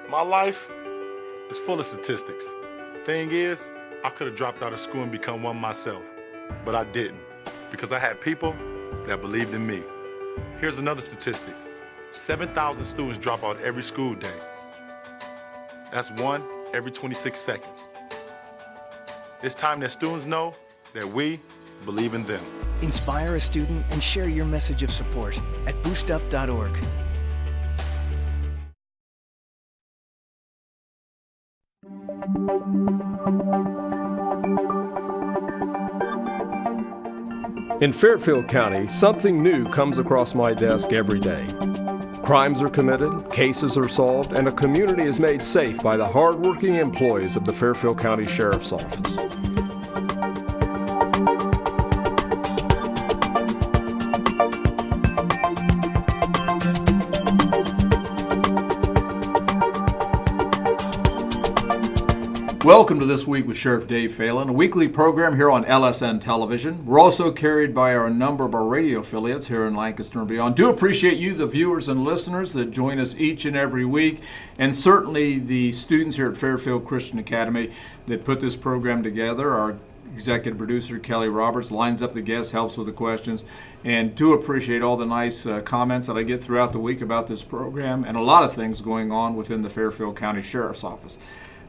My life is full of statistics. Thing is, I could have dropped out of school and become one myself, but I didn't because I had people that believed in me. Here's another statistic. 7,000 students drop out every school day. That's one every 26 seconds. It's time that students know that we believe in them. Inspire a student and share your message of support at boostup.org. In Fairfield County, something new comes across my desk every day. Crimes are committed, cases are solved, and a community is made safe by the hardworking employees of the Fairfield County Sheriff's Office. Welcome to This Week with Sheriff Dave Phalen, a weekly program here on LSN Television. We're also carried by a number of our radio affiliates here in Lancaster and beyond. Do appreciate you, the viewers and listeners that join us each and every week, and certainly the students here at Fairfield Christian Academy that put this program together. Our executive producer, Kelly Roberts, lines up the guests, helps with the questions, and do appreciate all the nice comments that I get throughout the week about this program and a lot of things going on within the Fairfield County Sheriff's Office.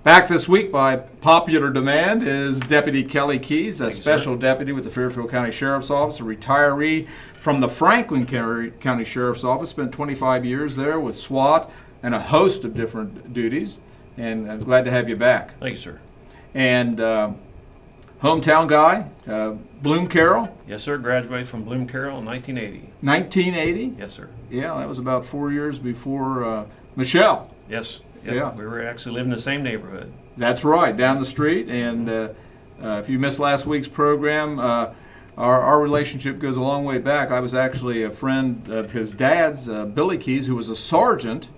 Back this week by popular demand is Deputy Kelly Keys, a special deputy with the Fairfield County Sheriff's Office, a retiree from the Franklin County Sheriff's Office, spent 25 years there with SWAT and a host of different duties, and I'm glad to have you back. Thank you, sir. And hometown guy, Bloom Carroll. Yes, sir. Graduated from Bloom Carroll in 1980. 1980? Yes, sir. Yeah, that was about 4 years before Michelle. Yes. Yep. Yeah. We were actually living in the same neighborhood. That's right, down the street. And if you missed last week's program, our relationship goes a long way back. I was actually a friend of his dad's, Billy Keys, who was a sergeant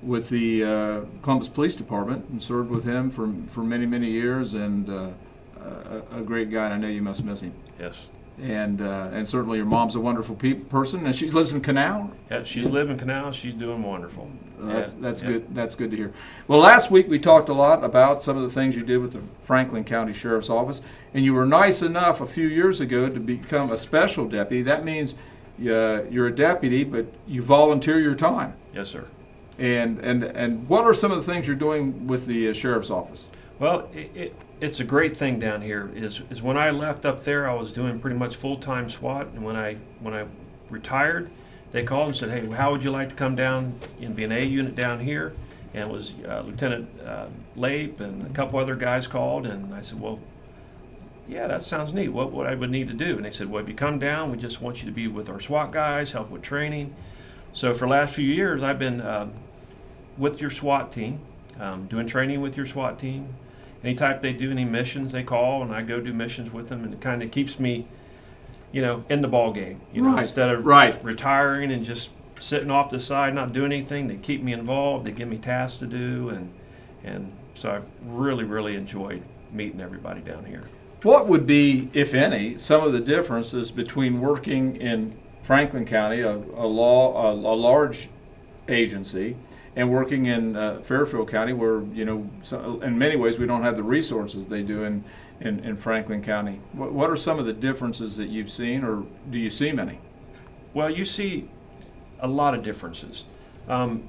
with the Columbus Police Department, and served with him for many, many years, and a great guy, and I know you must miss him. Yes. And certainly your mom's a wonderful person, and she lives in Canal. Yeah, she's living in Canal. She's doing wonderful. That's good. That's good to hear. Well, last week we talked a lot about some of the things you did with the Franklin County Sheriff's Office, and you were nice enough a few years ago to become a special deputy. That means you're a deputy, but you volunteer your time. Yes, sir. And what are some of the things you're doing with the Sheriff's Office? Well, it's a great thing down here. Is when I left up there, I was doing pretty much full-time SWAT, and when I retired, they called and said, "Hey, how would you like to come down and be an A unit down here?" And it was Lieutenant Lape and a couple other guys called, and I said, "Well, yeah, that sounds neat. What I would need to do?" And they said, "Well, if you come down, we just want you to be with our SWAT guys, help with training." So for the last few years, I've been with your SWAT team, doing training with your SWAT team. Anytime they do any missions, they call, and I go do missions with them, and it kind of keeps me, in the ball game. Right. Instead of retiring and just sitting off the side, not doing anything, they keep me involved. They give me tasks to do, and so I've really, really enjoyed meeting everybody down here. What would be, if any, some of the differences between working in Franklin County, a large agency, and working in Fairfield County, where in many ways we don't have the resources they do in Franklin County? What are some of the differences that you've seen, or do you see many? Well, you see a lot of differences.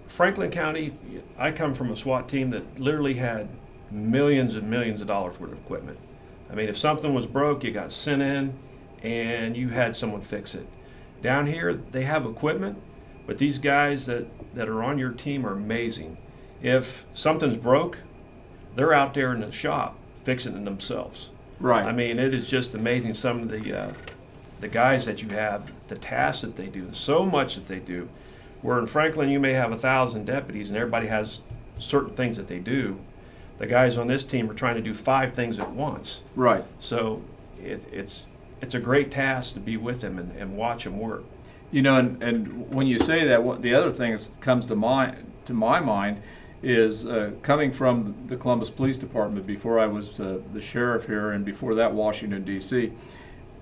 Franklin County, I come from a SWAT team that literally had millions and millions of dollars worth of equipment. I mean, if something was broke, you got sent in and you had someone fix it. Down here, they have equipment, but these guys that are on your team are amazing. If something's broke, they're out there in the shop fixing it themselves. Right. I mean, it is just amazing some of the guys that you have, the tasks that they do, so much that they do. Where in Franklin, you may have 1,000 deputies and everybody has certain things that they do. The guys on this team are trying to do 5 things at once. Right. So it's a great task to be with them and watch them work. And when you say that, the other thing that comes to my mind is coming from the Columbus Police Department before I was the sheriff here, and before that Washington, D.C.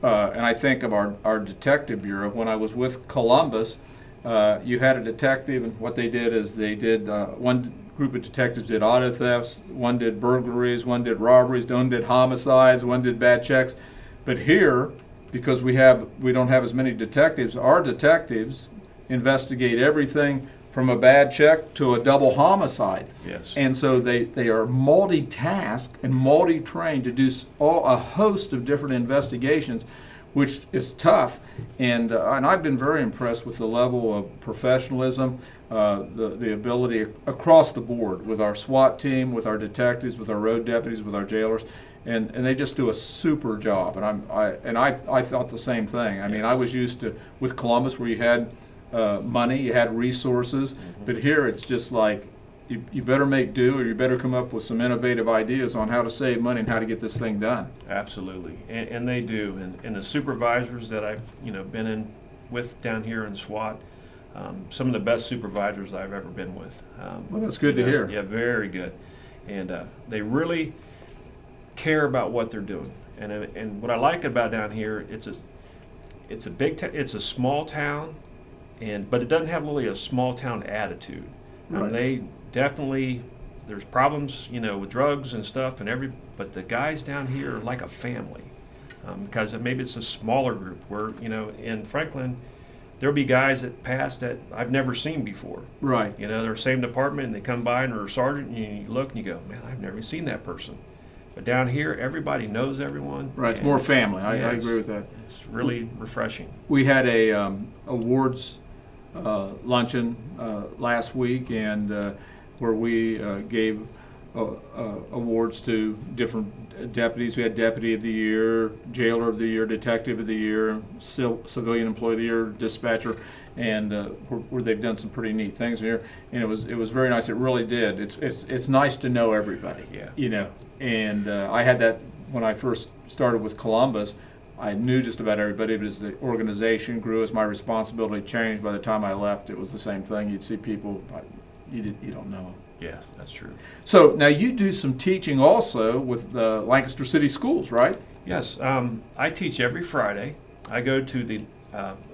And I think of our detective bureau. When I was with Columbus, you had a detective, and what they did is they did one group of detectives did auto thefts, one did burglaries, one did robberies, one did homicides, one did bad checks. But here, because we don't have as many detectives, our detectives investigate everything from a bad check to a double homicide. Yes. And so they are multitasked and multi-trained to do a host of different investigations, which is tough. And I've been very impressed with the level of professionalism, the ability across the board with our SWAT team, with our detectives, with our road deputies, with our jailers. And they just do a super job, and I felt the same thing. I mean, I was used to with Columbus, where you had money, you had resources, but here it's just like you better make do, or you better come up with some innovative ideas on how to save money and how to get this thing done. Absolutely, and they do. And the supervisors that I've been in with down here in SWAT, some of the best supervisors I've ever been with. Well, that's good to hear. Yeah, very good, and they really care about what they're doing. And what I like about down here, it's a small town, but it doesn't have really a small town attitude. Right. They definitely, there's problems with drugs and stuff but the guys down here are like a family, because maybe it's a smaller group where in Franklin there'll be guys that pass that I've never seen before. Right. They're same department and they come by and they're a sergeant, and you look and you go, man, I've never seen that person. But down here, everybody knows everyone. Right, it's more family. I Yes. agree with that. It's really refreshing. We had a awards luncheon last week, and where we gave awards to different deputies. We had Deputy of the Year, Jailer of the Year, Detective of the Year, Civilian Employee of the Year, Dispatcher, and where they've done some pretty neat things here. And it was very nice. It really did. It's nice to know everybody. Yeah. And I had that when I first started with Columbus. I knew just about everybody, but as the organization grew, as my responsibility changed, by the time I left, it was the same thing. You'd see people, but you don't know them. Yes, that's true. So now you do some teaching also with the Lancaster City Schools, right? Yes, I teach every Friday. I go to the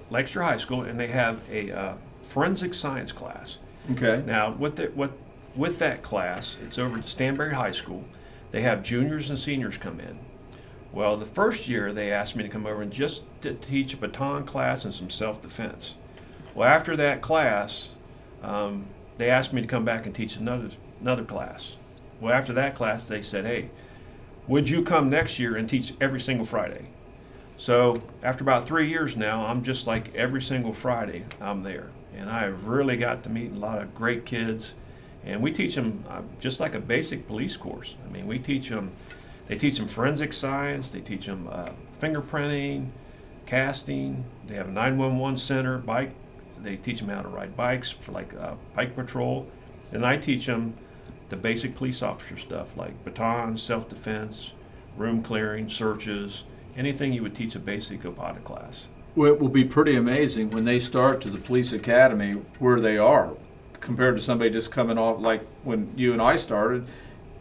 Lancaster High School, and they have a forensic science class. Okay. Now, with that class, it's over at Stanberry High School. They have juniors and seniors come in. Well, the first year they asked me to come over and just to teach a baton class and some self-defense. Well, after that class, they asked me to come back and teach another class. Well, after that class, they said, hey, would you come next year and teach every single Friday? So after about 3 years now, I'm just like every single Friday I'm there. And I've really got to meet a lot of great kids. And we teach them just like a basic police course. I mean, they teach them forensic science, they teach them fingerprinting, casting, they have a 911 center, bike, they teach them how to ride bikes for like bike patrol. And I teach them the basic police officer stuff like batons, self-defense, room clearing, searches, anything you would teach a basic OPATA class. Well, it will be pretty amazing when they start to the police academy where they are compared to somebody just coming off like when you and I started.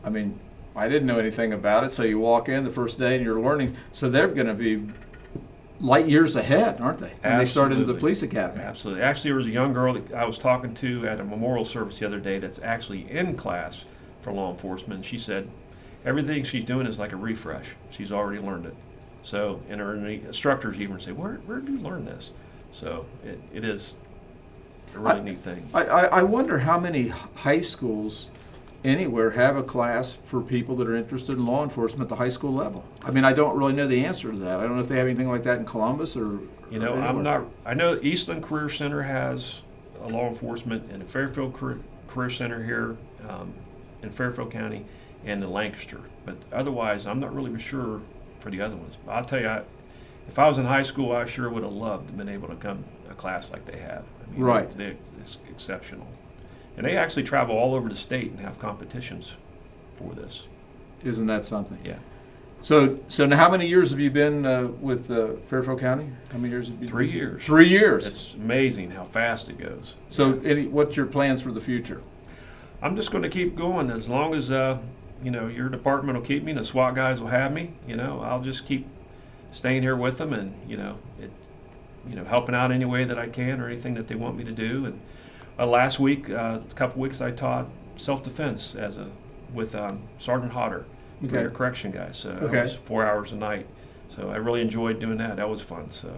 I mean, I didn't know anything about it, so you walk in the first day and you're learning. So they're going to be light years ahead, aren't they? When they start into the police academy. Absolutely. Actually, there was a young girl that I was talking to at a memorial service the other day that's actually in class for law enforcement. She said everything she's doing is like a refresh. She's already learned it. So, and her instructors even say, where did you learn this? So it is a really neat thing. I wonder how many high schools anywhere have a class for people that are interested in law enforcement at the high school level. I mean, I don't really know the answer to that. I don't know if they have anything like that in Columbus or I know Eastland Career Center has a law enforcement, and a Fairfield Career Center here in Fairfield County, and in Lancaster. But otherwise, I'm not really sure for the other ones. But I'll tell you, if I was in high school, I sure would have loved to have been able to come to a class like they have. I mean, right. It's exceptional. And they actually travel all over the state and have competitions for this. Isn't that something? Yeah. So now how many years have you been with Fairfield County? How many years have you 3 years. 3 years. It's amazing how fast it goes. So what's your plans for the future? I'm just going to keep going as long as your department will keep me and the SWAT guys will have me. I'll just keep staying here with them and helping out any way that I can or anything that they want me to do. And last week, a couple weeks, I taught self-defense with Sergeant Hodder, Okay. for your correction guys. So Okay. that was 4 hours a night. So I really enjoyed doing that. That was fun. So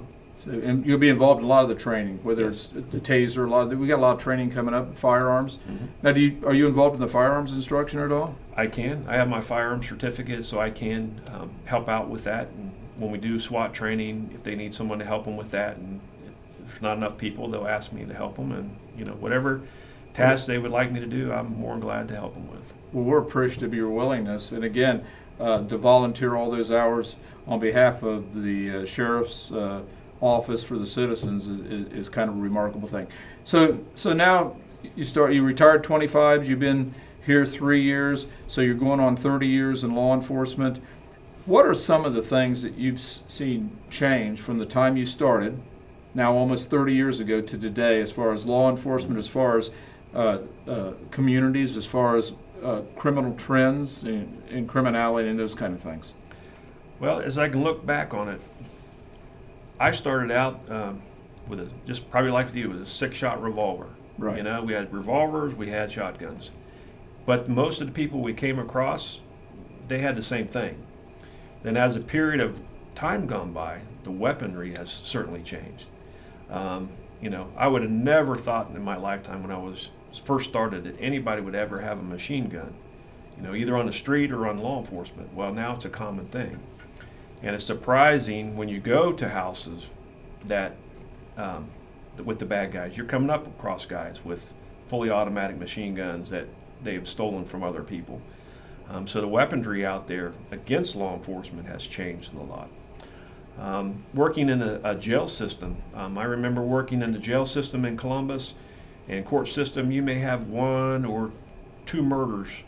And you'll be involved in a lot of the training, whether Yes. it's the taser. We got a lot of training coming up, firearms. Mhm. Now, are you involved in the firearms instruction at all? I have my firearms certificate, so I can help out with that. And when we do SWAT training, if they need someone to help them with that, and if there's not enough people, they'll ask me to help them. And whatever tasks they would like me to do, I'm more than glad to help them with. Well, we're appreciative of your willingness, and again, to volunteer all those hours on behalf of the sheriff's office for the citizens is kind of a remarkable thing. So now you retired 25. You've been here 3 years, so you're going on 30 years in law enforcement. What are some of the things that you've seen change from the time you started, now almost 30 years ago, to today, as far as law enforcement, as far as communities, as far as criminal trends in criminality and those kind of things? Well, as I can look back on it, I started out with just probably like you, with a 6-shot revolver. Right. We had revolvers, we had shotguns. But most of the people we came across, they had the same thing. Then as a period of time gone by, the weaponry has certainly changed. I would have never thought in my lifetime when I was first started that anybody would ever have a machine gun, either on the street or on law enforcement. Well, now it's a common thing. And it's surprising when you go to houses that, with the bad guys, you're coming up across guys with fully automatic machine guns that they've stolen from other people. So the weaponry out there against law enforcement has changed a lot. Working in a jail system, I remember working in the jail system in Columbus, and court system, you may have 1 or 2 murders,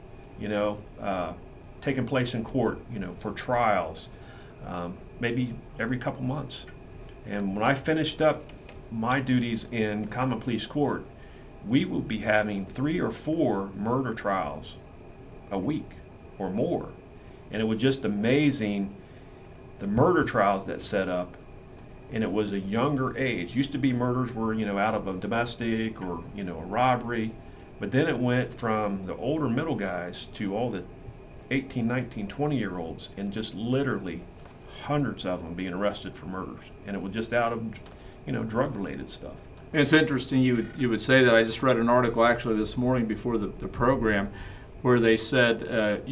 taking place in court, for trials. Maybe every couple months. And when I finished up my duties in common police court, we would be having 3 or 4 murder trials a week or more. And it was just amazing, the murder trials that set up, and it was a younger age. Used to be murders were, out of a domestic or, a robbery, but then it went from the older middle guys to all the 18, 19, 20-year-olds, and just literally hundreds of them being arrested for murders, and it was just out of, drug-related stuff. It's interesting you would say that. I just read an article actually this morning before the program, where they said, at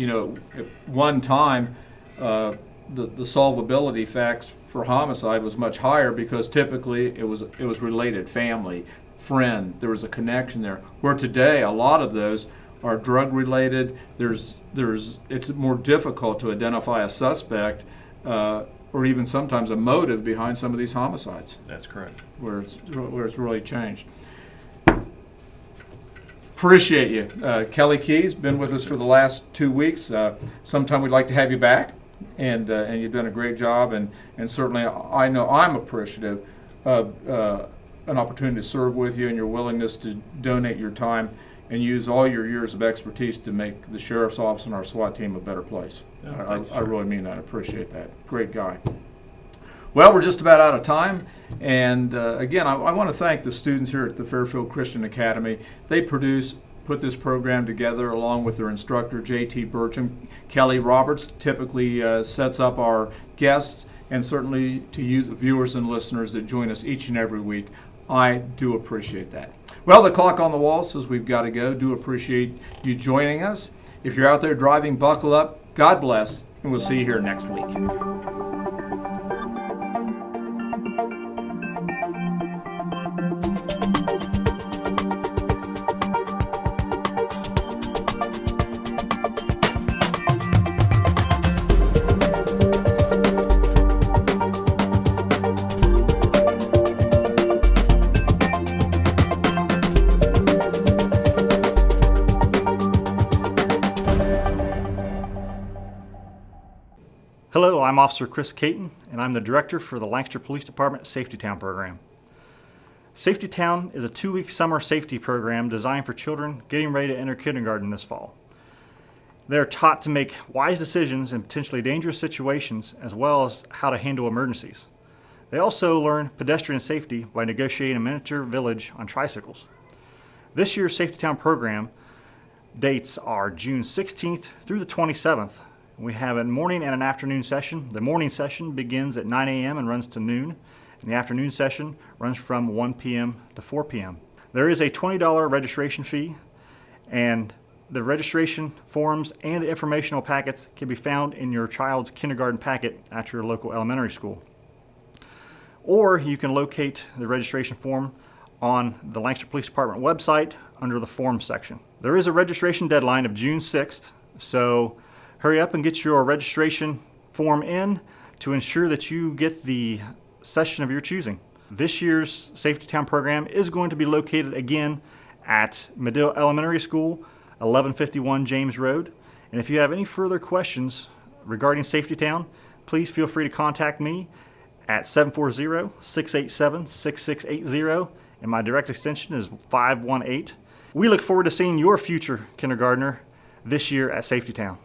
one time, the solvability facts for homicide was much higher because typically it was related, family, friend. There was a connection there. Where today a lot of those are drug-related. It's more difficult to identify a suspect. Or even sometimes a motive behind some of these homicides. That's correct. Where it's really changed. Appreciate you. Kelly Keyes, been with us for the last 2 weeks. Sometime we'd like to have you back, and you've done a great job, and certainly I know I'm appreciative of an opportunity to serve with you and your willingness to donate your time and use all your years of expertise to make the Sheriff's Office and our SWAT team a better place. I really mean that. I appreciate that. Great guy. Well, we're just about out of time. And again, I want to thank the students here at the Fairfield Christian Academy. They put this program together along with their instructor, J.T. Burcham. Kelly Roberts typically sets up our guests, and certainly to you, the viewers and listeners that join us each and every week. I do appreciate that. Well, the clock on the wall says we've got to go. Do appreciate you joining us. If you're out there driving, buckle up. God bless, and we'll see you here next week. Hello, I'm Officer Chris Caton, and I'm the Director for the Lancaster Police Department Safety Town program. Safety Town is a 2-week summer safety program designed for children getting ready to enter kindergarten this fall. They are taught to make wise decisions in potentially dangerous situations, as well as how to handle emergencies. They also learn pedestrian safety by negotiating a miniature village on tricycles. This year's Safety Town program Dates are June 16th through the 27th. We have a morning and an afternoon session. The morning session begins at 9 a.m. and runs to noon, and the afternoon session runs from 1 p.m. to 4 p.m. There is a $20 registration fee, and the registration forms and the informational packets can be found in your child's kindergarten packet at your local elementary school. Or you can locate the registration form on the Lancaster Police Department website under the forms section. There is a registration deadline of June 6th, so hurry up and get your registration form in to ensure that you get the session of your choosing. This year's Safety Town program is going to be located again at Medill Elementary School, 1151 James Road. And if you have any further questions regarding Safety Town, please feel free to contact me at 740-687-6680, and my direct extension is 518. We look forward to seeing your future kindergartner this year at Safety Town.